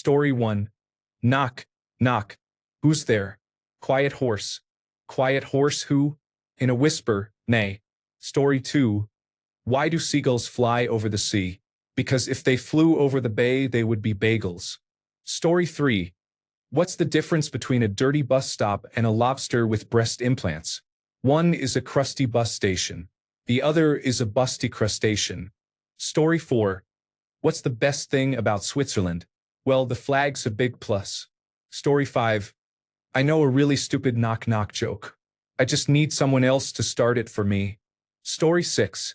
Story 1. Knock, knock. Who's there? Quiet horse. Quiet horse who? In a whisper, nay. Story 2. Why do seagulls fly over the sea? Because if they flew over the bay, they would be bagels. Story 3. What's the difference between a dirty bus stop and a lobster with breast implants? One is a crusty bus station. The other is a busty crustacean. Story 4. What's the best thing about Switzerland? Well, the flag's a big plus. Story 5. I know a really stupid knock-knock joke. I just need someone else to start it for me. Story 6.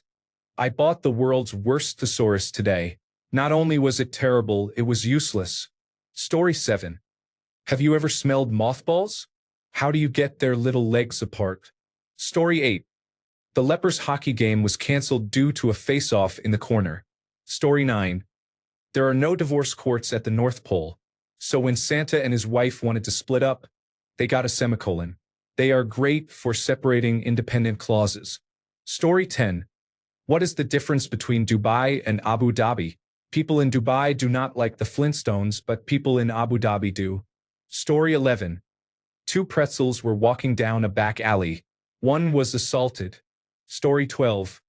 I bought the world's worst thesaurus today. Not only was it terrible, it was useless. Story 7. Have you ever smelled mothballs? How do you get their little legs apart? Story 8. The Lepers hockey game was cancelled due to a face-off in the corner. Story 9. There are no divorce courts at the North Pole, so when Santa and his wife wanted to split up, they got a semicolon. They are great for separating independent clauses. Story 10. What is the difference between Dubai and Abu Dhabi? People in Dubai do not like the Flintstones, but people in Abu Dhabi do. Story 11. Two pretzels were walking down a back alley. One was assaulted. Story 12.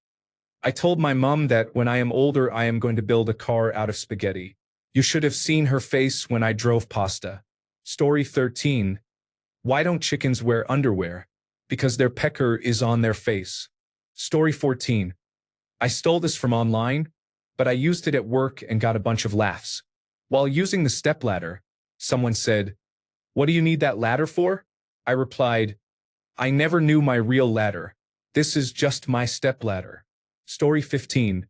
I told my mom that when I am older I am going to build a car out of spaghetti. You should have seen her face when I drove pasta. Story 13. Why don't chickens wear underwear? Because their pecker is on their face. Story 14. I stole this from online, but I used it at work and got a bunch of laughs. While using the stepladder, someone said, "What do you need that ladder for?" I replied, "I never knew my real ladder. This is just my stepladder." Story 15.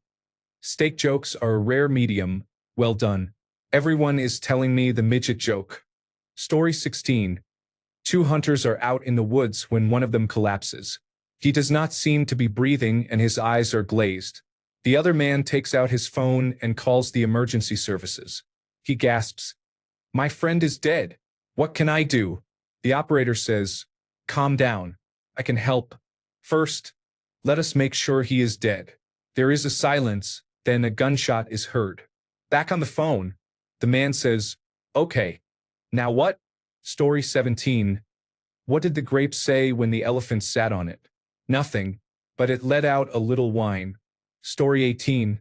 Steak jokes are a rare medium. Well done. Everyone is telling me the midget joke. Story 16. Two hunters are out in the woods when one of them collapses. He does not seem to be breathing and his eyes are glazed. The other man takes out his phone and calls the emergency services. He gasps, "My friend is dead. What can I do?" The operator says, "Calm down. I can help. First, let us make sure he is dead." There is a silence, then a gunshot is heard. Back on the phone, the man says, "Okay. Now what?" Story 17. What did the grape say when the elephant sat on it? Nothing, but it let out a little whine. Story 18.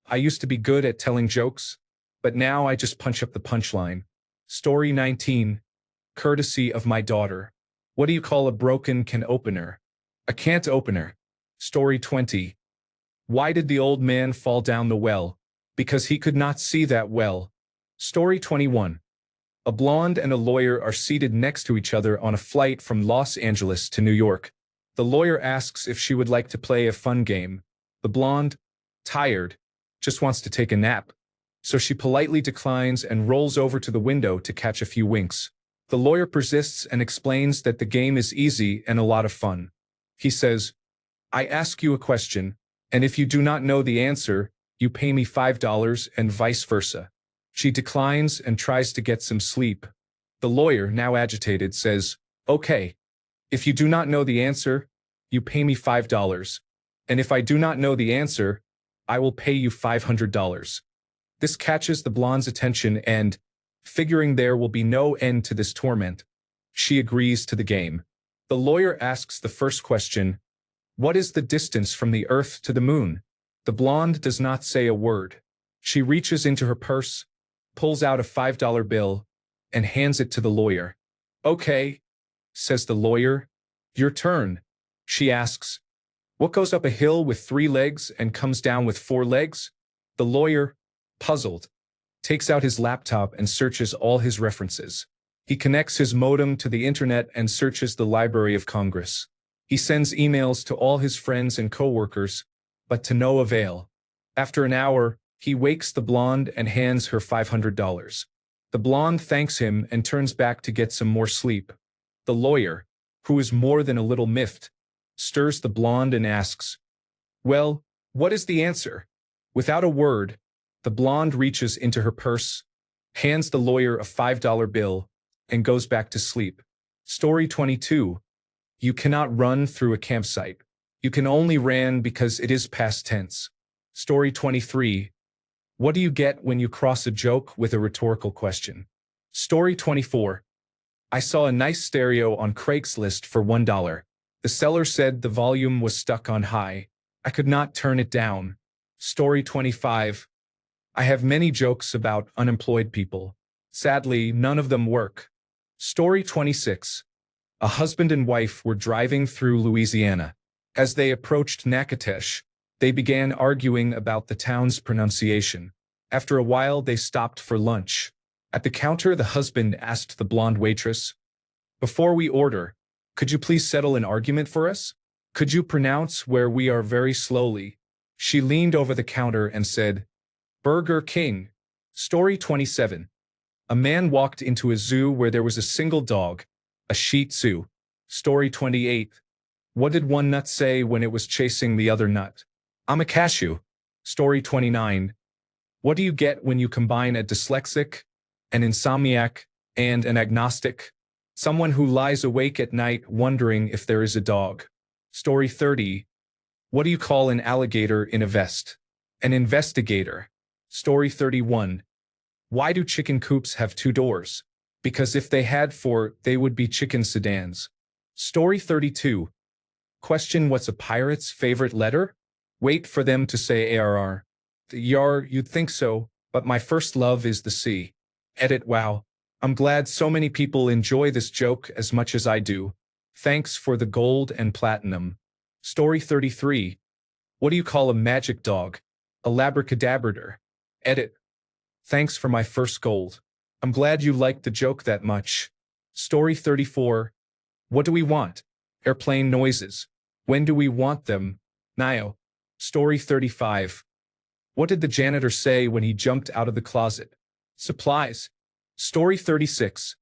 I used to be good at telling jokes, but now I just punch up the punchline. Story 19. Courtesy of my daughter. What do you call a broken can opener? A can't opener. Story 20. Why did the old man fall down the well? Because he could not see that well. Story 21. A blonde and a lawyer are seated next to each other on a flight from Los Angeles to New York. The lawyer asks if she would like to play a fun game. The blonde, tired, just wants to take a nap. So she politely declines and rolls over to the window to catch a few winks. The lawyer persists and explains that the game is easy and a lot of fun. He says, I ask you a question, and if you do not know the answer, you pay me $5 and vice versa. She declines and tries to get some sleep. The lawyer, now agitated, says, Okay, if you do not know the answer, you pay me $5. And if I do not know the answer, I will pay you $500. This catches the blonde's attention and, figuring there will be no end to this torment, she agrees to the game. The lawyer asks the first question, what is the distance from the Earth to the moon? The blonde does not say a word. She reaches into her purse, pulls out a $5 bill, and hands it to the lawyer. Okay, says the lawyer. Your turn. She asks, what goes up a hill with 3 legs and comes down with 4 legs? The lawyer, puzzled, takes out his laptop and searches all his references. He connects his modem to the internet and searches the Library of Congress. He sends emails to all his friends and coworkers, but to no avail. After an hour, he wakes the blonde and hands her $500. The blonde thanks him and turns back to get some more sleep. The lawyer, who is more than a little miffed, stirs the blonde and asks, well, what is the answer? Without a word, the blonde reaches into her purse, hands the lawyer a $5 bill, and goes back to sleep. Story 22. You cannot run through a campsite. You can only ran because it is past tense. Story 23. What do you get when you cross a joke with a rhetorical question? Story 24. I saw a nice stereo on Craigslist for $1. The seller said the volume was stuck on high. I could not turn it down. Story 25. I have many jokes about unemployed people. Sadly, none of them work. Story 26. A husband and wife were driving through Louisiana. As they approached Natchitoches, they began arguing about the town's pronunciation. After a while, they stopped for lunch. At the counter, the husband asked the blonde waitress, "Before we order, could you please settle an argument for us? Could you pronounce where we are very slowly?" She leaned over the counter and said, "Burger King." Story 27. A man walked into a zoo where there was a single dog, a Shih Tzu. Story 28. What did one nut say when it was chasing the other nut? "I'm a cashew." Story 29. What do you get when you combine a dyslexic, an insomniac, and an agnostic? Someone who lies awake at night wondering if there is a dog. Story 30. What do you call an alligator in a vest? An investigator. Story 31. Why do chicken coops have two doors? Because if they had four, they would be chicken sedans. Story 32. Question: what's a pirate's favorite letter? Wait for them to say ARR. Yar, you'd think so, but my first love is the sea. Edit. Wow. I'm glad so many people enjoy this joke as much as I do. Thanks for the gold and platinum. Story 33. What do you call a magic dog? A labracadabrador. Edit. Thanks for my first gold. I'm glad you liked the joke that much. Story 34. What do we want? Airplane noises. When do we want them? Nio. Story 35. What did the janitor say when he jumped out of the closet? Supplies. Story 36.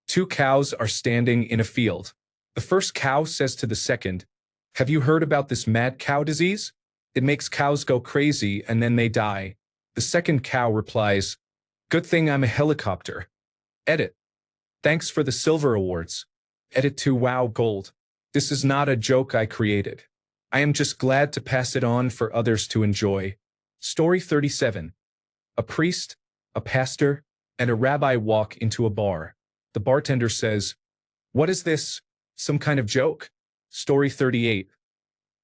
Two cows are standing in a field. The first cow says to the second, "Have you heard about this mad cow disease? It makes cows go crazy and then they die." The second cow replies, "Good thing I'm a helicopter." Edit. Thanks for the silver awards. Edit to wow gold. This is not a joke I created. I am just glad to pass it on for others to enjoy. Story 37. A priest, a pastor, and a rabbi walk into a bar. The bartender says, "What is this? Some kind of joke?" Story 38.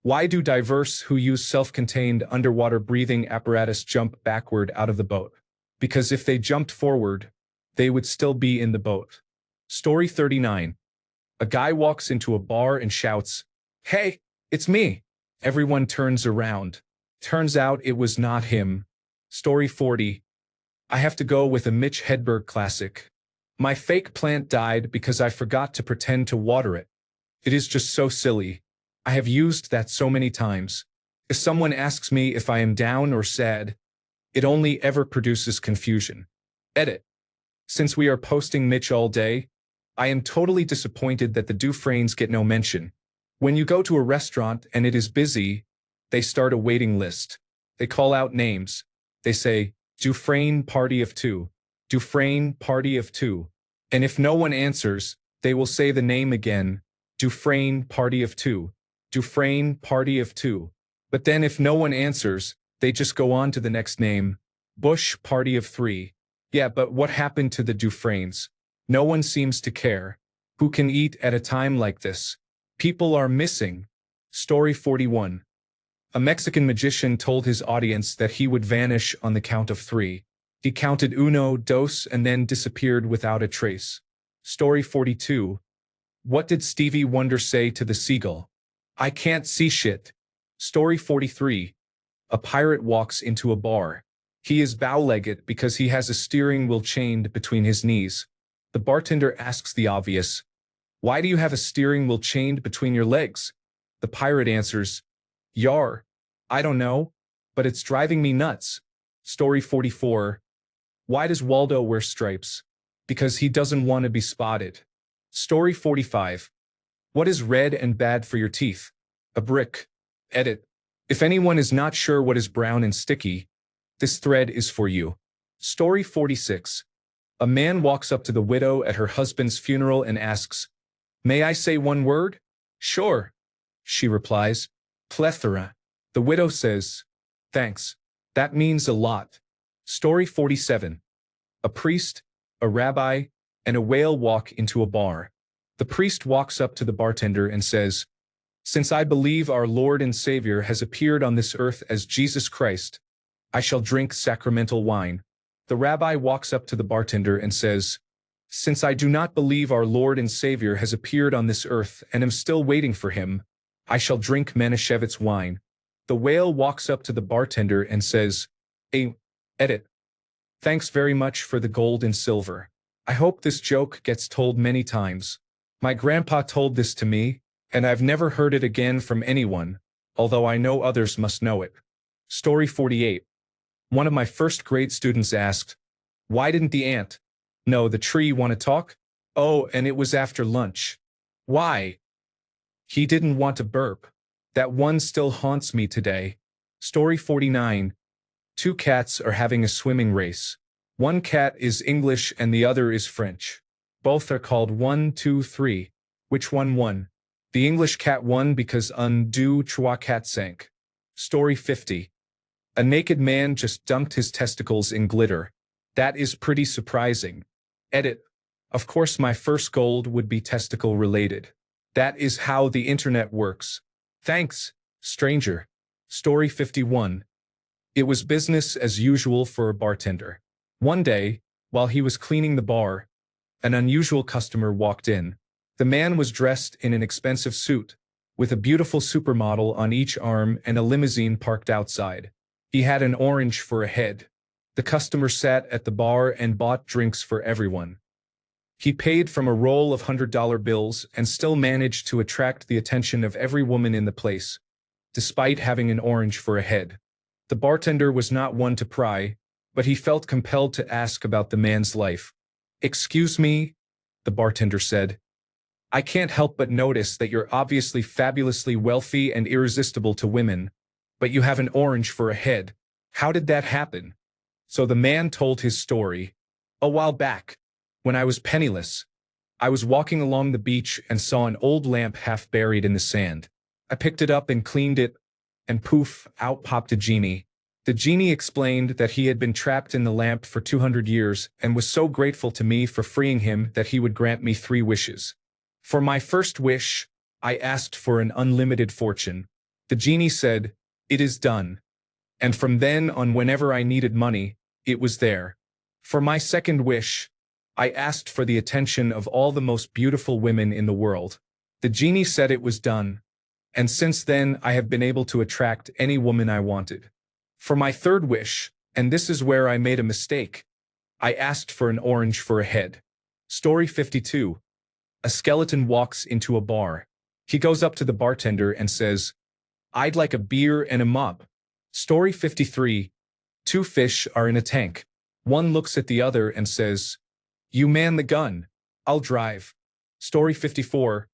Why do divers who use self-contained underwater breathing apparatus jump backward out of the boat? Because if they jumped forward, they would still be in the boat. Story 39. A guy walks into a bar and shouts, "Hey, it's me." Everyone turns around. Turns out it was not him. Story 40. I have to go with a Mitch Hedberg classic. My fake plant died because I forgot to pretend to water it. It is just so silly. I have used that so many times. If someone asks me if I am down or sad, it only ever produces confusion. Edit. Since we are posting Mitch all day, I am totally disappointed that the Dufresnes get no mention. When you go to a restaurant and it is busy, they start a waiting list. They call out names. They say, "Dufresne party of two. Dufresne party of two." And if no one answers, they will say the name again, "Dufresne party of two. Dufresne party of two." But then if no one answers, they just go on to the next name, "Bush party of three." Yeah, but what happened to the Dufresnes? No one seems to care. Who can eat at a time like this? People are missing. Story 41. A Mexican magician told his audience that he would vanish on the count of three. He counted uno, dos, and then disappeared without a trace. Story 42. What did Stevie Wonder say to the seagull? "I can't see shit." Story 43. A pirate walks into a bar. He is bow-legged because he has a steering wheel chained between his knees. The bartender asks the obvious, "Why do you have a steering wheel chained between your legs?" The pirate answers, "Yar, I don't know, but it's driving me nuts." Story 44. Why does Waldo wear stripes? Because he doesn't want to be spotted. Story 45. What is red and bad for your teeth? A brick. Edit. If anyone is not sure what is brown and sticky, this thread is for you. Story 46. A man walks up to the widow at her husband's funeral and asks, "May I say one word?" "Sure." She replies, "Plethora." The widow says, "Thanks. That means a lot." Story 47. A priest, a rabbi, and a whale walk into a bar. The priest walks up to the bartender and says, "Since I believe our Lord and Savior has appeared on this earth as Jesus Christ, I shall drink sacramental wine." The rabbi walks up to the bartender and says, "Since I do not believe our Lord and Savior has appeared on this earth and am still waiting for him, I shall drink Manischewitz wine." The whale walks up to the bartender and says, Edit. "Thanks very much for the gold and silver. I hope this joke gets told many times. My grandpa told this to me, and I've never heard it again from anyone, although I know others must know it." Story 48. One of my first grade students asked, "Why didn't the ant, no, the tree, want to talk? Oh, and it was after lunch. Why?" "He didn't want to burp. That one still haunts me today." Story 49. Two cats are having a swimming race. One cat is English and the other is French. Both are called 1, 2, 3. Which one won? The English cat won because un, deux, trois cat sank. Story 50. A naked man just dumped his testicles in glitter. That is pretty surprising. Edit. Of course my first gold would be testicle related. That is how the internet works. Thanks, stranger. Story 51. It was business as usual for a bartender. One day, while he was cleaning the bar, an unusual customer walked in. The man was dressed in an expensive suit, with a beautiful supermodel on each arm and a limousine parked outside. He had an orange for a head. The customer sat at the bar and bought drinks for everyone. He paid from a roll of $100 bills and still managed to attract the attention of every woman in the place, despite having an orange for a head. The bartender was not one to pry, but he felt compelled to ask about the man's life. "Excuse me," the bartender said. "I can't help but notice that you're obviously fabulously wealthy and irresistible to women, but you have an orange for a head. How did that happen?" So the man told his story. "A while back, when I was penniless, I was walking along the beach and saw an old lamp half buried in the sand. I picked it up and cleaned it, and poof, out popped a genie. The genie explained that he had been trapped in the lamp for 200 years and was so grateful to me for freeing him that he would grant me 3 wishes. For my first wish, I asked for an unlimited fortune. The genie said, 'It is done.' And from then on, whenever I needed money, it was there. For my second wish, I asked for the attention of all the most beautiful women in the world. The genie said it was done. And since then, I have been able to attract any woman I wanted. For my third wish, and this is where I made a mistake, I asked for an orange for a head." Story 52. A skeleton walks into a bar. He goes up to the bartender and says, "I'd like a beer and a mop." Story 53. Two fish are in a tank. One looks at the other and says, "You man the gun. I'll drive." Story 54.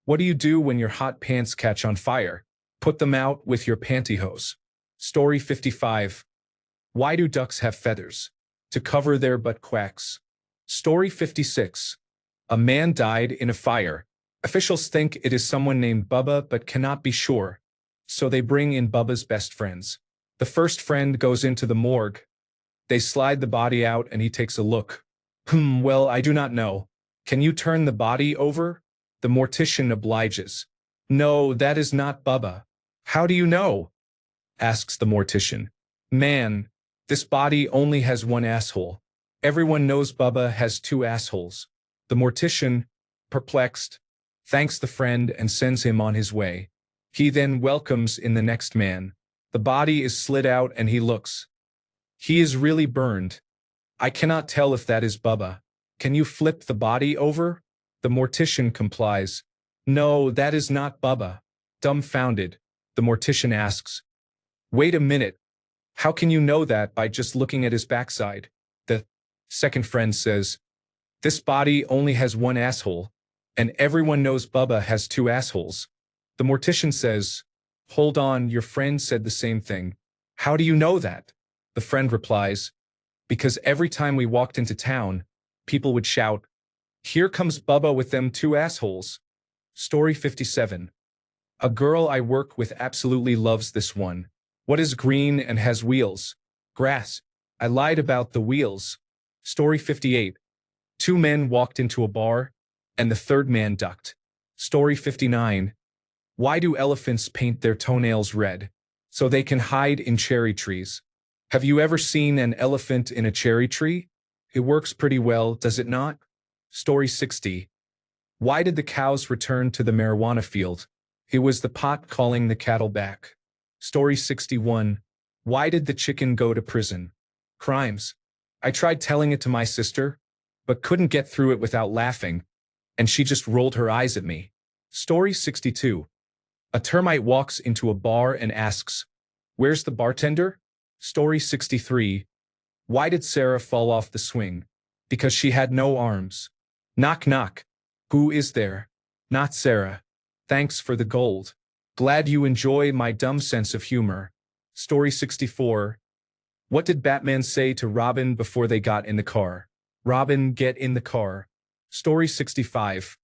What do you do when your hot pants catch on fire? Put them out with your pantyhose. Story 55. Why do ducks have feathers? To cover their butt quacks. Story 56. A man died in a fire. Officials think it is someone named Bubba but cannot be sure, so they bring in Bubba's best friends. The first friend goes into the morgue. They slide the body out and he takes a look. Well, I do not know. Can you turn the body over?" The mortician obliges. "No, that is not Bubba." "How do you know?" asks the mortician. "Man, this body only has one asshole. Everyone knows Bubba has 2 assholes." The mortician, perplexed, thanks the friend and sends him on his way. He then welcomes in the next man. The body is slid out and he looks. He is really burned. "I cannot tell if that is Bubba. Can you flip the body over?" The mortician complies. "No, that is not Bubba." Dumbfounded, the mortician asks, "Wait a minute. How can you know that by just looking at his backside?" The second friend says, "This body only has 1 asshole, and everyone knows Bubba has 2 assholes." The mortician says, "Hold on, your friend said the same thing. How do you know that?" The friend replies, "Because every time we walked into town, people would shout, 'Here comes Bubba with them 2 assholes.'" Story 57. A girl I work with absolutely loves this one. What is green and has wheels? Grass. I lied about the wheels. Story 58. Two men walked into a bar, and the third man ducked. Story 59. Why do elephants paint their toenails red? So they can hide in cherry trees. Have you ever seen an elephant in a cherry tree? It works pretty well, does it not? Story 60. Why did the cows return to the marijuana field? It was the pot calling the cattle back. Story 61. Why did the chicken go to prison? Crimes. I tried telling it to my sister, but couldn't get through it without laughing, and she just rolled her eyes at me. Story 62. A termite walks into a bar and asks, "Where's the bartender?" Story 63. Why did Sarah fall off the swing? Because she had no arms. Knock knock. Who is there? Not Sarah. Thanks for the gold. Glad you enjoy my dumb sense of humor. Story 64. What did Batman say to Robin before they got in the car? Robin, get in the car. Story 65.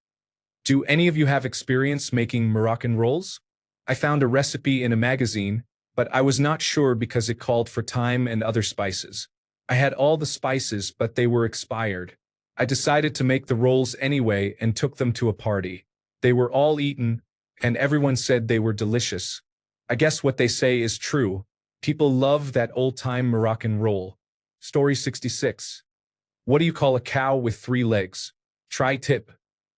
Do any of you have experience making Moroccan rolls? I found a recipe in a magazine, but I was not sure because it called for thyme and other spices. I had all the spices, but they were expired. I decided to make the rolls anyway and took them to a party. They were all eaten, and everyone said they were delicious. I guess what they say is true. People love that old-time Moroccan roll. Story 66. What do you call a cow with 3 legs? Tri-tip.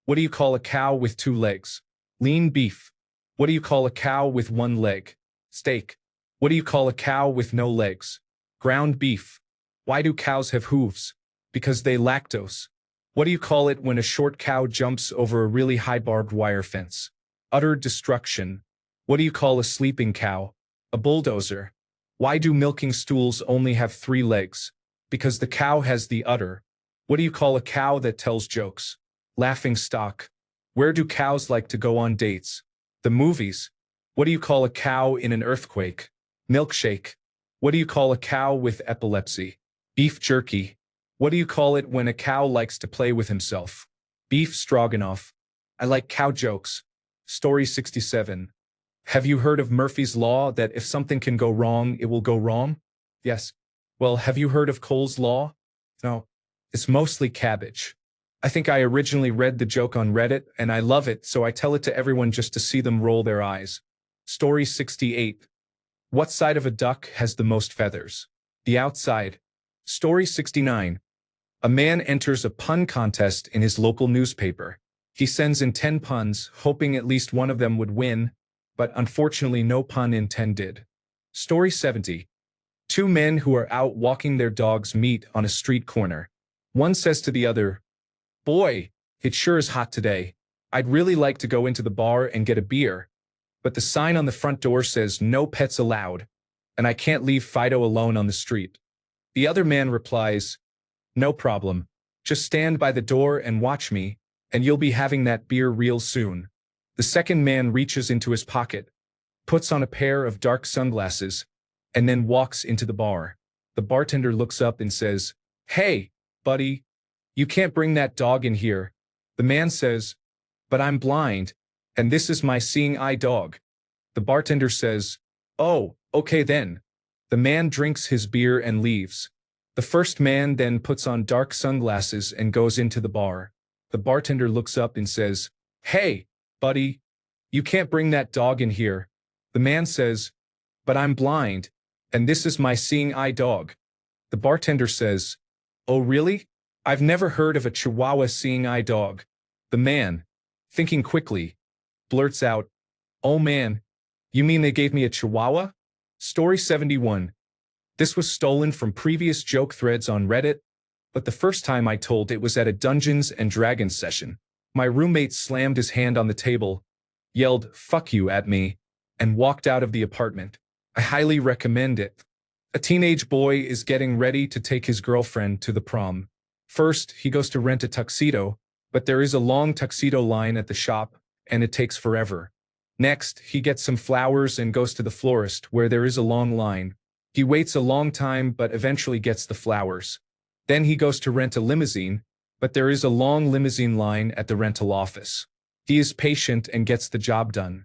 What do you call a cow with 2 legs? Lean beef. What do you call a cow with 1 leg? Steak. What do you call a cow with no legs? Ground beef. Why do cows have hooves? Because they lactose. What do you call it when a short cow jumps over a really high barbed wire fence? Utter destruction. What do you call a sleeping cow? A bulldozer. Why do milking stools only have 3 legs? Because the cow has the udder. What do you call a cow that tells jokes? Laughing stock. Where do cows like to go on dates? The movies. What do you call a cow in an earthquake? Milkshake. What do you call a cow with epilepsy? Beef jerky. What do you call it when a cow likes to play with himself? Beef stroganoff. I like cow jokes. Story 67. Have you heard of Murphy's Law that if something can go wrong, it will go wrong? Yes. Well, have you heard of Cole's Law? No. It's mostly cabbage. I think I originally read the joke on Reddit, and I love it, so I tell it to everyone just to see them roll their eyes. Story 68. What side of a duck has the most feathers? The outside. Story 69. A man enters a pun contest in his local newspaper. He sends in 10 puns, hoping at least one of them would win, but unfortunately no pun intended. Story 70. 2 men who are out walking their dogs meet on a street corner. One says to the other, "Boy, it sure is hot today. I'd really like to go into the bar and get a beer, but the sign on the front door says no pets allowed, and I can't leave Fido alone on the street." The other man replies, "No problem. Just stand by the door and watch me, and you'll be having that beer real soon." The second man reaches into his pocket, puts on a pair of dark sunglasses, and then walks into the bar. The bartender looks up and says, "Hey, buddy, you can't bring that dog in here." The man says, "But I'm blind, and this is my seeing eye dog." The bartender says, "Oh, okay then." The man drinks his beer and leaves. The first man then puts on dark sunglasses and goes into the bar. The bartender looks up and says, "Hey, buddy, you can't bring that dog in here." The man says, "But I'm blind, and this is my seeing eye dog." The bartender says, "Oh really? I've never heard of a Chihuahua seeing eye dog." The man, thinking quickly, blurts out, "Oh man, you mean they gave me a Chihuahua?" Story 71. This was stolen from previous joke threads on Reddit, but the first time I told it was at a Dungeons and Dragons session. My roommate slammed his hand on the table, yelled "fuck you" at me, and walked out of the apartment. I highly recommend it. A teenage boy is getting ready to take his girlfriend to the prom. First, he goes to rent a tuxedo, but there is a long tuxedo line at the shop, and it takes forever. Next, he gets some flowers and goes to the florist, where there is a long line. He waits a long time but eventually gets the flowers. Then he goes to rent a limousine, but there is a long limousine line at the rental office. He is patient and gets the job done.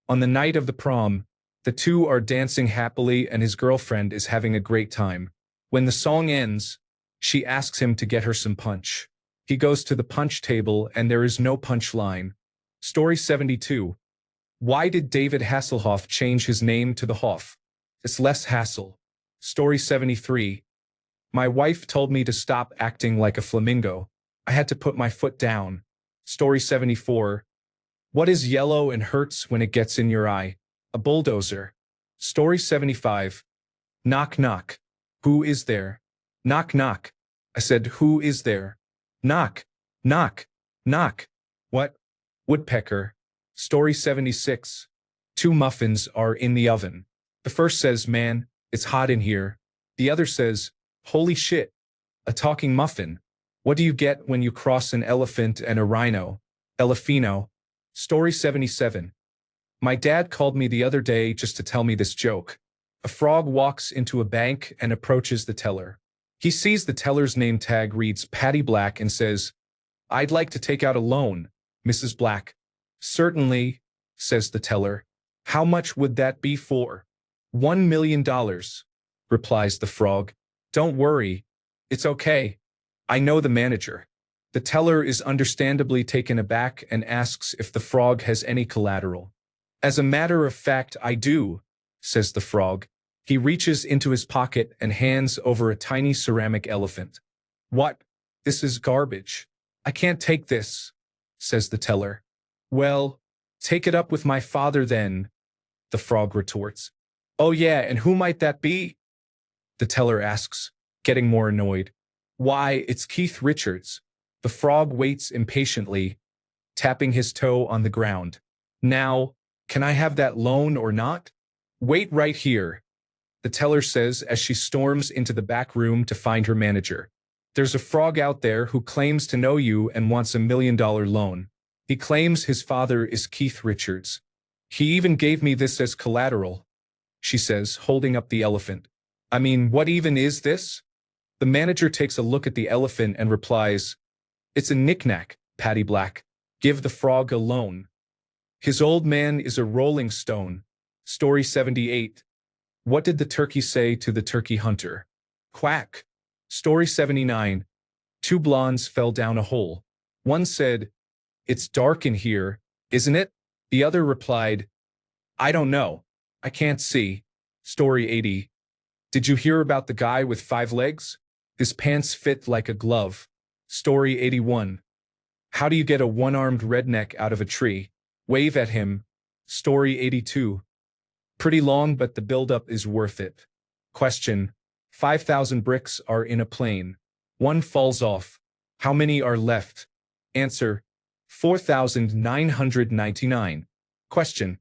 On the night of the prom, the two are dancing happily and his girlfriend is having a great time. When the song ends, she asks him to get her some punch. He goes to the punch table and there is no punch line. Story 72. Why did David Hasselhoff change his name to the Hoff? It's less hassle. Story 73. My wife told me to stop acting like a flamingo. I had to put my foot down. Story 74. What is yellow and hurts when it gets in your eye? A bulldozer. Story 75. Knock knock. Who is there? Knock knock. I said, who is there? Knock, knock, knock. What? Woodpecker. Story 76. Two muffins are in the oven. The first says, man, it's hot in here. The other says, holy shit. A talking muffin. What do you get when you cross an elephant and a rhino? Elefino. Story 77. My dad called me the other day just to tell me this joke. A frog walks into a bank and approaches the teller. He sees the teller's name tag reads Patty Black and says, I'd like to take out a loan, Mrs. Black. Certainly, says the teller. How much would that be for? $1 million, replies the frog. Don't worry. It's okay. I know the manager. The teller is understandably taken aback and asks if the frog has any collateral. As a matter of fact, I do, says the frog. He reaches into his pocket and hands over a tiny ceramic elephant. What? This is garbage. I can't take this, says the teller. Well, take it up with my father then, the frog retorts. Oh yeah, and who might that be? The teller asks, getting more annoyed. Why, it's Keith Richards. The frog waits impatiently, tapping his toe on the ground. Now, can I have that loan or not? Wait right here, the teller says as she storms into the back room to find her manager. There's a frog out there who claims to know you and wants $1 million loan. He claims his father is Keith Richards. He even gave me this as collateral, she says, holding up the elephant. I mean, what even is this? The manager takes a look at the elephant and replies, It's a knick-knack, Patty Black. Give the frog a loan. His old man is a rolling stone. Story 78. What did the turkey say to the turkey hunter? Quack. Story 79. Two blondes fell down a hole. One said, It's dark in here, isn't it? The other replied, I don't know. I can't see. Story 80. Did you hear about the guy with 5 legs? His pants fit like a glove. Story 81. How do you get a one-armed redneck out of a tree? Wave at him. Story 82. Pretty long, but the buildup is worth it. Question. 5,000 bricks are in a plane. One falls off. How many are left? Answer. 4,999. Question.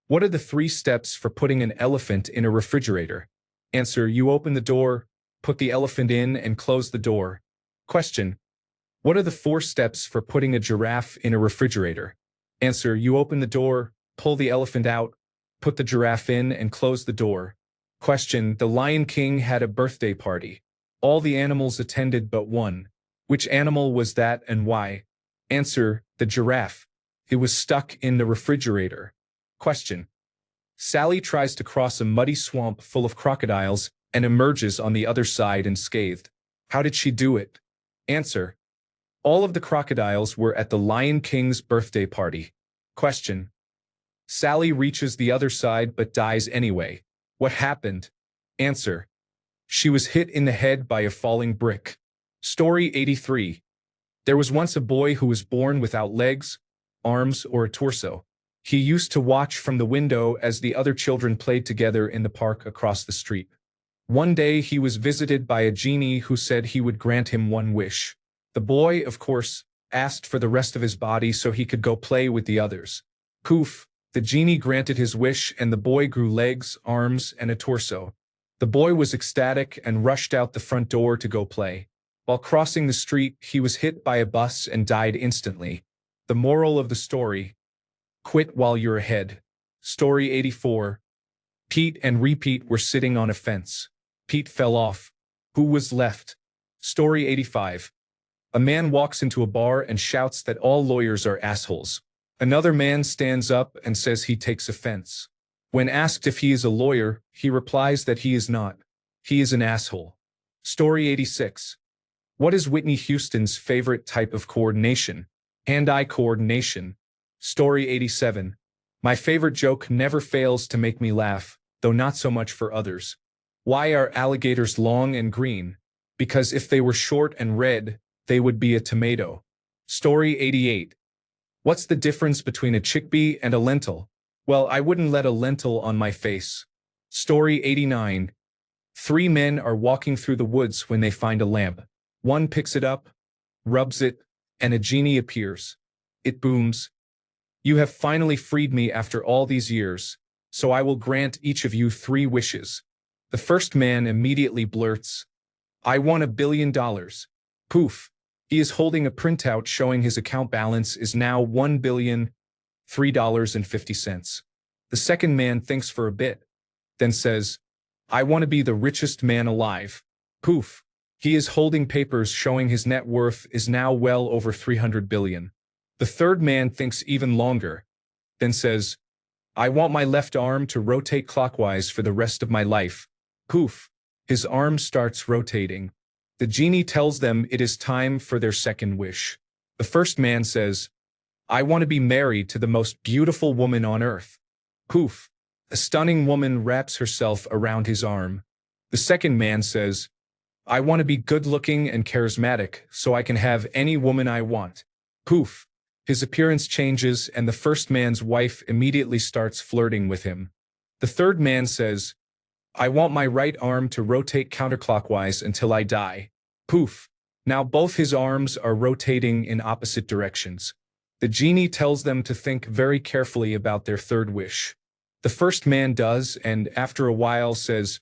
What are the 3 steps for putting an elephant in a refrigerator? Answer. You open the door, put the elephant in, and close the door. Question. What are the 4 steps for putting a giraffe in a refrigerator? Answer. You open the door, pull the elephant out, put the giraffe in, and close the door. Question. The Lion King had a birthday party. All the animals attended but one. Which animal was that and why? Answer. The giraffe. It was stuck in the refrigerator. Question. Sally tries to cross a muddy swamp full of crocodiles and emerges on the other side unscathed. How did she do it? Answer. All of the crocodiles were at the Lion King's birthday party. Question. Sally reaches the other side but dies anyway. What happened? Answer. She was hit in the head by a falling brick. Story 83. There was once a boy who was born without legs, arms, or a torso. He used to watch from the window as the other children played together in the park across the street. One day he was visited by a genie who said he would grant him one wish. The boy, of course, asked for the rest of his body so he could go play with the others. Poof, the genie granted his wish and the boy grew legs, arms, and a torso. The boy was ecstatic and rushed out the front door to go play. While crossing the street, he was hit by a bus and died instantly. The moral of the story: quit while you're ahead. Story 84. Pete and Repeat were sitting on a fence. Pete fell off. Who was left? Story 85. A man walks into a bar and shouts that all lawyers are assholes. Another man stands up and says he takes offense. When asked if he is a lawyer, he replies that he is not. He is an asshole. Story 86. What is Whitney Houston's favorite type of coordination? Hand-eye coordination. Story 87. My favorite joke never fails to make me laugh, though not so much for others. Why are alligators long and green? Because if they were short and red, they would be a tomato. Story 88. What's the difference between a chickpea and a lentil? Well, I wouldn't let a lentil on my face. Story 89. Three men are walking through the woods when they find a lamp. One picks it up, rubs it, and a genie appears. It booms. You have finally freed me after all these years, so I will grant each of you 3 wishes. The first man immediately blurts, I want $1 billion. Poof. He is holding a printout showing his account balance is now $1,003.50. The second man thinks for a bit, then says, I want to be the richest man alive. Poof. He is holding papers showing his net worth is now well over $300 billion. The third man thinks even longer, then says, I want my left arm to rotate clockwise for the rest of my life. Poof. His arm starts rotating. The genie tells them it is time for their second wish. The first man says, I want to be married to the most beautiful woman on earth. Poof. A stunning woman wraps herself around his arm. The second man says, I want to be good-looking and charismatic so I can have any woman I want. Poof. His appearance changes and the first man's wife immediately starts flirting with him. The third man says, I want my right arm to rotate counterclockwise until I die. Poof. Now both his arms are rotating in opposite directions. The genie tells them to think very carefully about their third wish. The first man does, and after a while says,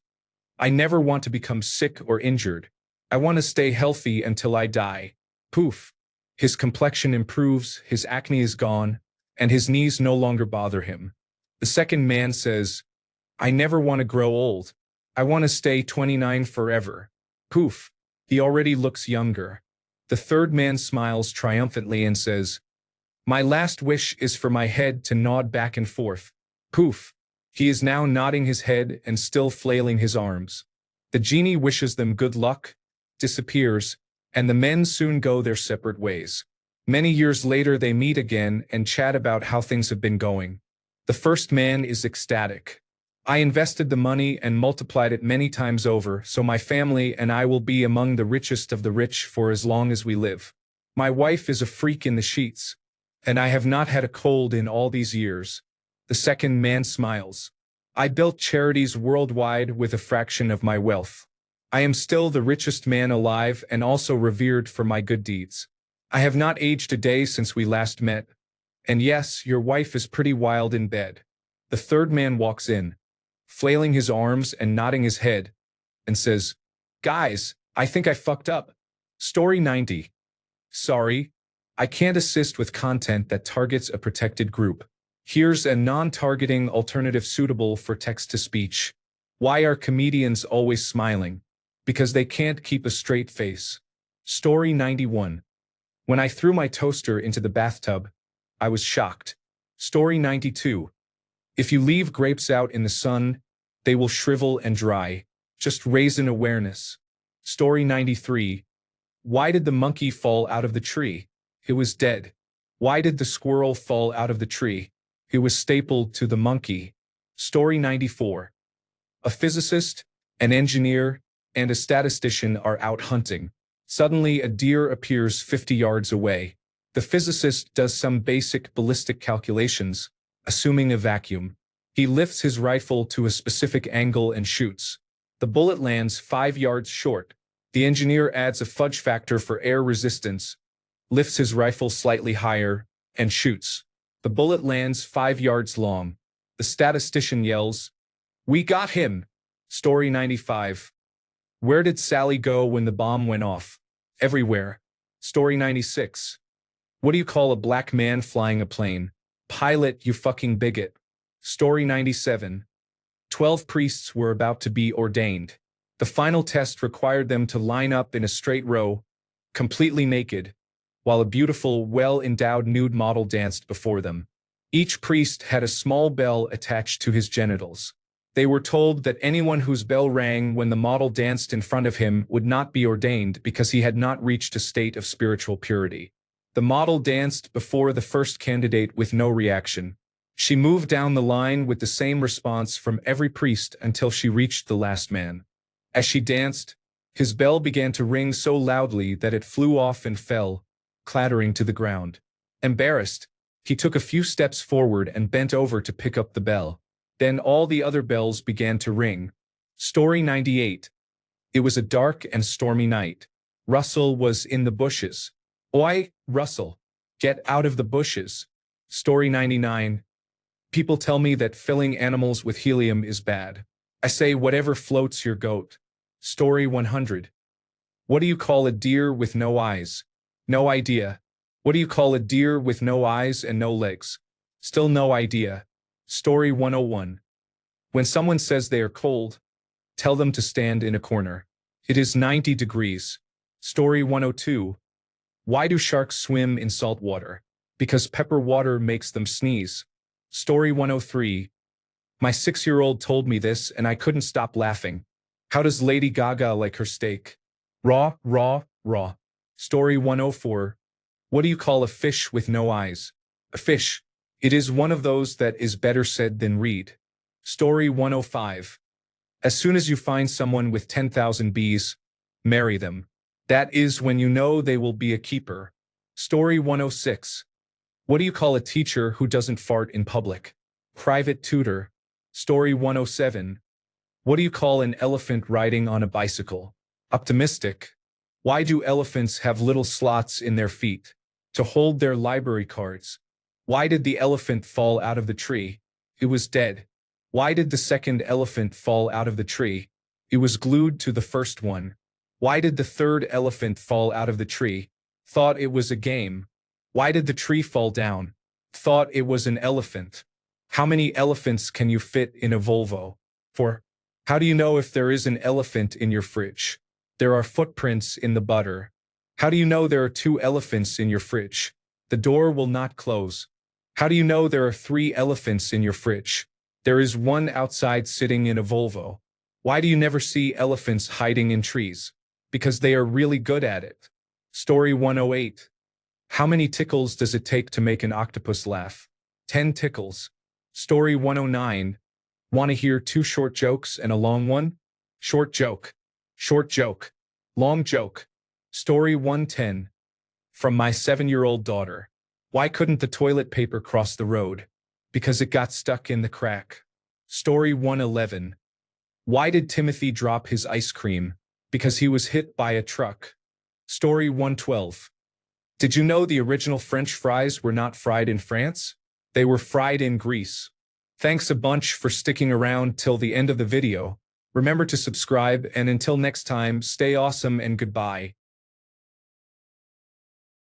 I never want to become sick or injured. I want to stay healthy until I die. Poof. His complexion improves, his acne is gone, and his knees no longer bother him. The second man says, I never want to grow old. I want to stay 29 forever. Poof. He already looks younger. The third man smiles triumphantly and says, My last wish is for my head to nod back and forth. Poof. He is now nodding his head and still flailing his arms. The genie wishes them good luck, disappears, and the men soon go their separate ways. Many years later they meet again and chat about how things have been going. The first man is ecstatic. I invested the money and multiplied it many times over, so my family and I will be among the richest of the rich for as long as we live. My wife is a freak in the sheets, and I have not had a cold in all these years. The second man smiles. I built charities worldwide with a fraction of my wealth. I am still the richest man alive and also revered for my good deeds. I have not aged a day since we last met. And yes, your wife is pretty wild in bed. The third man walks in, flailing his arms and nodding his head, and says, Guys, I think I fucked up. Story 90. Sorry, I can't assist with content that targets a protected group. Here's a non-targeting alternative suitable for text-to-speech. Why are comedians always smiling? Because they can't keep a straight face. Story 91. When I threw my toaster into the bathtub, I was shocked. Story 92. If you leave grapes out in the sun, they will shrivel and dry. Just raise an awareness. Story 93. Why did the monkey fall out of the tree? It was dead. Why did the squirrel fall out of the tree? It was stapled to the monkey. Story 94. A physicist, an engineer, and a statistician are out hunting. Suddenly, a deer appears 50 yards away. The physicist does some basic ballistic calculations, assuming a vacuum. He lifts his rifle to a specific angle and shoots. The bullet lands 5 yards short. The engineer adds a fudge factor for air resistance, lifts his rifle slightly higher, and shoots. The bullet lands 5 yards long. The statistician yells, We got him! Story 95. Where did Sally go when the bomb went off? Everywhere. Story 96. What do you call a black man flying a plane? Pilot, you fucking bigot. Story 97. 12 priests were about to be ordained. The final test required them to line up in a straight row, completely naked, while a beautiful, well-endowed nude model danced before them. Each priest had a small bell attached to his genitals. They were told that anyone whose bell rang when the model danced in front of him would not be ordained because he had not reached a state of spiritual purity. The model danced before the first candidate with no reaction. She moved down the line with the same response from every priest until she reached the last man. As she danced, his bell began to ring so loudly that it flew off and fell, clattering to the ground. Embarrassed, he took a few steps forward and bent over to pick up the bell. Then all the other bells began to ring. Story 98. It was a dark and stormy night. Russell was in the bushes. Oi, Russell, get out of the bushes. Story 99. People tell me that filling animals with helium is bad. I say whatever floats your goat. Story 100. What do you call a deer with no eyes? No idea. What do you call a deer with no eyes and no legs? Still no idea. Story 101. When someone says they are cold, tell them to stand in a corner. It is 90 degrees. Story 102. Why do sharks swim in salt water? Because pepper water makes them sneeze. Story 103. My 6-year-old told me this and I couldn't stop laughing. How does Lady Gaga like her steak? Raw, raw, raw. Story 104. What do you call a fish with no eyes? A fish. It is one of those that is better said than read. Story 105. As soon as you find someone with 10,000 bees, marry them. That is when you know they will be a keeper. Story 106. What do you call a teacher who doesn't fart in public? Private tutor. Story 107. What do you call an elephant riding on a bicycle? Optimistic. Why do elephants have little slots in their feet? To hold their library cards. Why did the elephant fall out of the tree? It was dead. Why did the second elephant fall out of the tree? It was glued to the first one. Why did the third elephant fall out of the tree? Thought it was a game. Why did the tree fall down? Thought it was an elephant. How many elephants can you fit in a Volvo? 4. How do you know if there is an elephant in your fridge? There are footprints in the butter. How do you know there are 2 elephants in your fridge? The door will not close. How do you know there are 3 elephants in your fridge? There is one outside sitting in a Volvo. Why do you never see elephants hiding in trees? Because they are really good at it. Story 108. How many tickles does it take to make an octopus laugh? 10 tickles. Story 109. Want to hear 2 short jokes and a long one? Short joke. Short joke. Long joke. Story 110. From my 7-year-old daughter. Why couldn't the toilet paper cross the road? Because it got stuck in the crack. Story 111. Why did Timothy drop his ice cream? Because he was hit by a truck. Story 112. Did you know the original French fries were not fried in France? They were fried in Greece. Thanks a bunch for sticking around till the end of the video. Remember to subscribe, and until next time, stay awesome and goodbye.